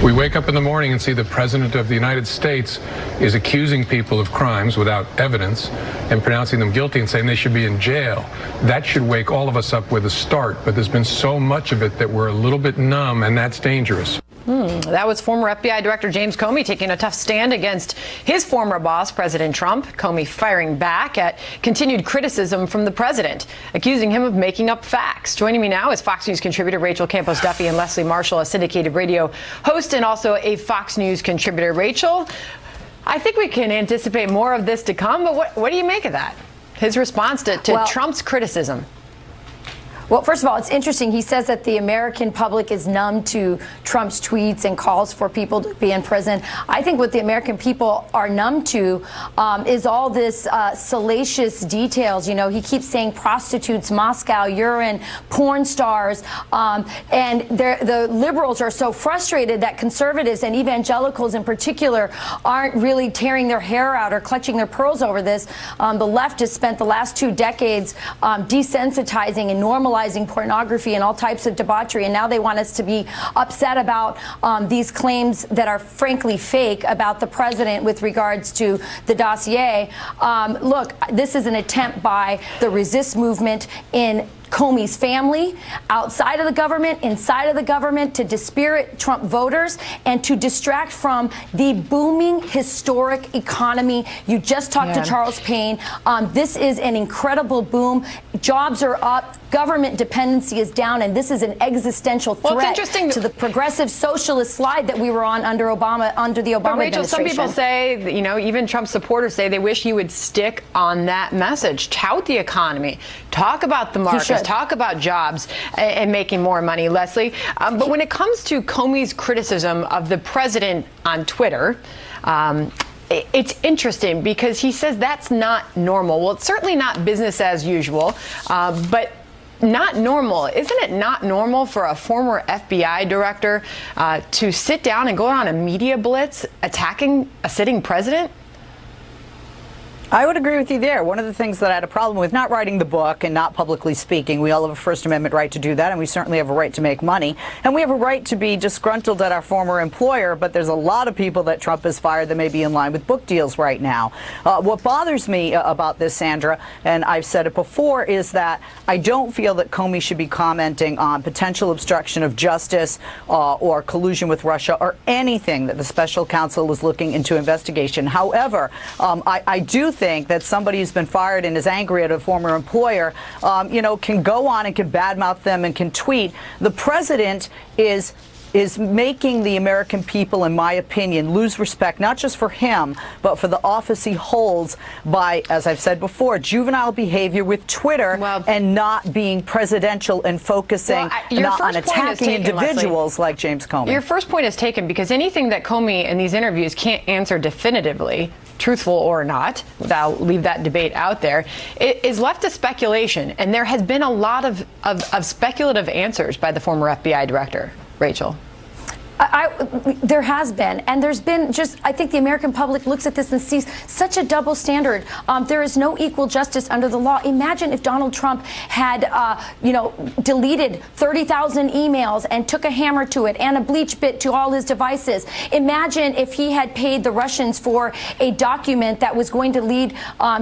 We wake up in the morning and see the President of the United States is accusing people of crimes without evidence and pronouncing them guilty and saying they should be in jail. That should wake all of us up with a start, but there's been so much of it that we're a little bit numb, and that's dangerous. That was former FBI Director James Comey taking a tough stand against his former boss, President Trump. Comey firing back at continued criticism from the president, accusing him of making up facts. Joining me now is Fox News contributor Rachel Campos-Duffy and Leslie Marshall, a syndicated radio host and also a Fox News contributor. Rachel, I think we can anticipate more of this to come, but what do you make of that? His response to Trump's criticism. Well, first of all, it's interesting. He says that the American public is numb to Trump's tweets and calls for people to be in prison. I think what the American people are numb to is all this salacious details. You know, he keeps saying prostitutes, Moscow, urine, porn stars. And the liberals are so frustrated that conservatives and evangelicals in particular aren't really tearing their hair out or clutching their pearls over this. The left has spent the last 2 decades desensitizing and normalizing pornography and all types of debauchery, and now they want us to be upset about these claims that are frankly fake about the president with regards to the dossier. Look, this is an attempt by the resist movement in Comey's family, outside of the government, inside of the government, to dispirit Trump voters and to distract from the booming historic economy. You just talked to Charles Payne. This is an incredible boom. Jobs are up. Government dependency is down, and this is an existential threat to the progressive socialist slide that we were on under the Obama administration. Some people say, you know, even Trump supporters say they wish he would stick on that message, tout the economy, talk about the markets, talk about jobs and making more money, Leslie. But when it comes to Comey's criticism of the president on Twitter, it's interesting because he says that's not normal. Well, it's certainly not business as usual, but not normal. Isn't it not normal for a former FBI director to sit down and go on a media blitz attacking a sitting president? I would agree with you there. One of the things that I had a problem with, not writing the book and not publicly speaking, we all have a First Amendment right to do that, and we certainly have a right to make money, and we have a right to be disgruntled at our former employer, but there's a lot of people that Trump has fired that may be in line with book deals right now. What bothers me about this, Sandra, and I've said it before, is that I don't feel that Comey should be commenting on potential obstruction of justice or collusion with Russia or anything that the special counsel is looking into investigation. However, I do think that somebody who's been fired and is angry at a former employer, can go on and can badmouth them and can tweet. The president is making the American people, in my opinion, lose respect, not just for him, but for the office he holds by, as I've said before, juvenile behavior with Twitter and not being presidential and focusing not on attacking individuals like James Comey. Your first point is taken because anything that Comey in these interviews can't answer definitively, truthful or not, I'll leave that debate out there, it is left to speculation. And there has been a lot of speculative answers by the former FBI director. Rachel. There has been, and there's been I think the American public looks at this and sees such a double standard. There is no equal justice under the law. Imagine if Donald Trump had, deleted 30,000 emails and took a hammer to it and a bleach bit to all his devices. Imagine if he had paid the Russians for a document that was going to lead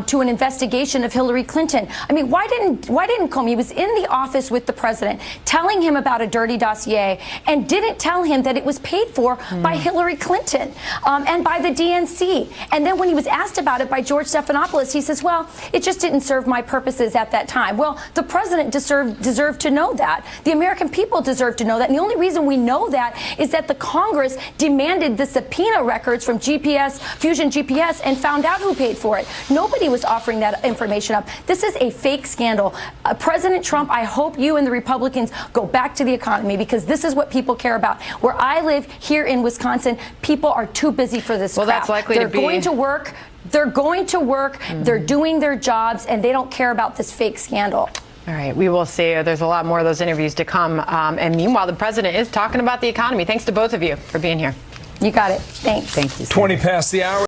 to an investigation of Hillary Clinton. I mean, why didn't Comey? He was in the office with the president, telling him about a dirty dossier, and didn't tell him that it was paid for by Hillary Clinton and by the DNC. And then when he was asked about it by George Stephanopoulos, he says, well, it just didn't serve my purposes at that time. Well, the president deserved to know that. The American people deserve to know that. And the only reason we know that is that the Congress demanded the subpoena records from Fusion GPS, and found out who paid for it. Nobody was offering that information up. This is a fake scandal. President Trump, I hope you and the Republicans go back to the economy, because this is what people care about. Where I live here in Wisconsin, people are too busy for this crap. That's likely They're going to work. They're going to work. They're doing their jobs, and they don't care about this fake scandal. All right, we will see. There's a lot more of those interviews to come. And meanwhile, the president is talking about the economy. Thanks to both of you for being here. You got it. Thanks. Thank you. 20 past the hour.